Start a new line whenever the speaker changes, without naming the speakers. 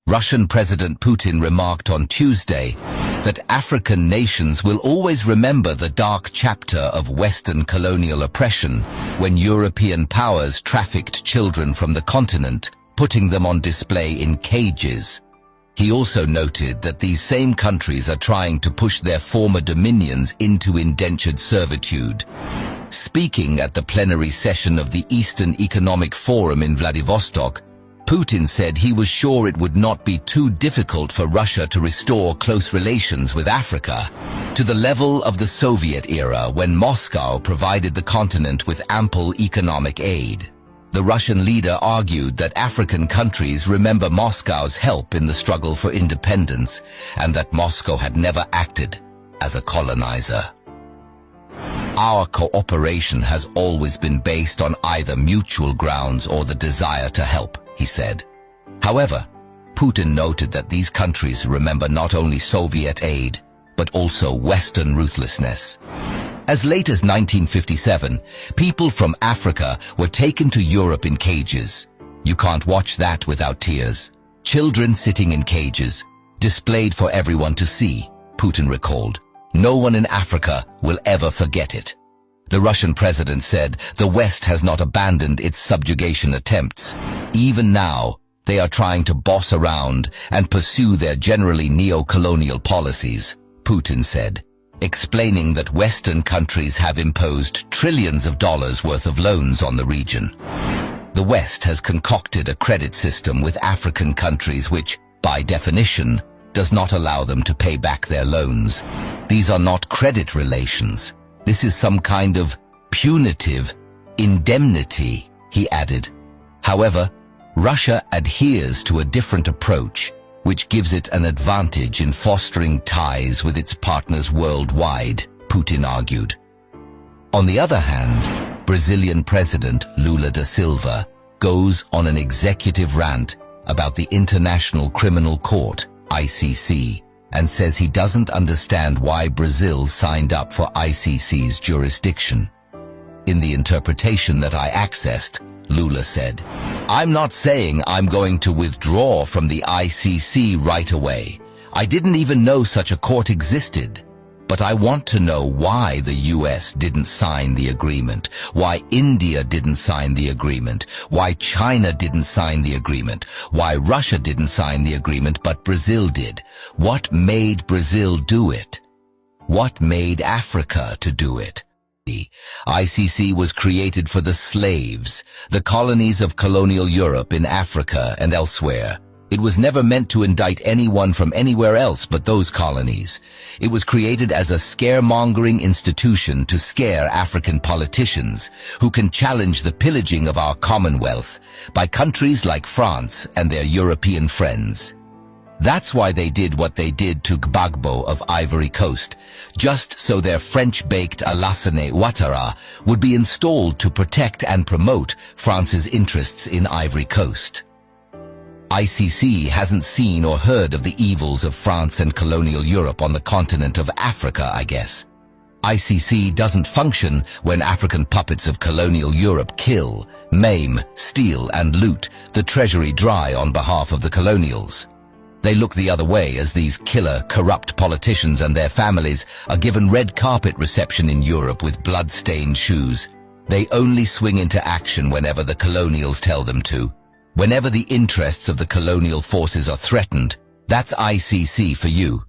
Russian President Putin remarked on Tuesday that African nations will always remember the dark chapter of Western colonial oppression when European powers trafficked children from the continent, putting them on display in cages. He also noted that these same countries are trying to push their former dominions into indentured servitude. Speaking at the plenary session of the Eastern Economic Forum in Vladivostok, Putin said he was sure it would not be too difficult for Russia to restore close relations with Africa to the level of the Soviet era when Moscow provided the continent with ample economic aid. The Russian leader argued that African countries remember Moscow's help in the struggle for independence and that Moscow had never acted as a colonizer. Our cooperation has always been based on either mutual grounds or the desire to help, he said. However, Putin noted that these countries remember not only Soviet aid, but also Western ruthlessness. As late as 1957, people from Africa were taken to Europe in cages. You can't watch that without tears. Children sitting in cages, displayed for everyone to see, Putin recalled. No one in Africa will ever forget it. The Russian president said the West has not abandoned its subjugation attempts. Even now, they are trying to boss around and pursue their generally neo-colonial policies, Putin said, explaining that Western countries have imposed trillions of dollars worth of loans on the region. The West has concocted a credit system with African countries which, by definition, does not allow them to pay back their loans. These are not credit relations. This is some kind of punitive indemnity, he added. However, Russia adheres to a different approach, which gives it an advantage in fostering ties with its partners worldwide, Putin argued. On the other hand, Brazilian President Lula da Silva goes on an executive rant about the International Criminal Court, ICC, and says he doesn't understand why Brazil signed up for ICC's jurisdiction. In the interpretation that I accessed, Lula said, "I'm not saying I'm going to withdraw from the ICC right away. I didn't even know such a court existed. But I want to know why the US didn't sign the agreement, why India didn't sign the agreement, why China didn't sign the agreement, why Russia didn't sign the agreement but Brazil did. What made Brazil do it? What made Africa to do it?" The ICC was created for the slaves, the colonies of colonial Europe in Africa and elsewhere. It was never meant to indict anyone from anywhere else but those colonies. It was created as a scaremongering institution to scare African politicians who can challenge the pillaging of our Commonwealth by countries like France and their European friends. That's why they did what they did to Gbagbo of Ivory Coast, just so their French-baked Alassane Ouattara would be installed to protect and promote France's interests in Ivory Coast. ICC hasn't seen or heard of the evils of France and colonial Europe on the continent of Africa, I guess. ICC doesn't function when African puppets of colonial Europe kill, maim, steal and loot the treasury dry on behalf of the colonials. They look the other way as these killer, corrupt politicians and their families are given red carpet reception in Europe with blood-stained shoes. They only swing into action whenever the colonials tell them to. Whenever the interests of the colonial forces are threatened, that's ICC for you.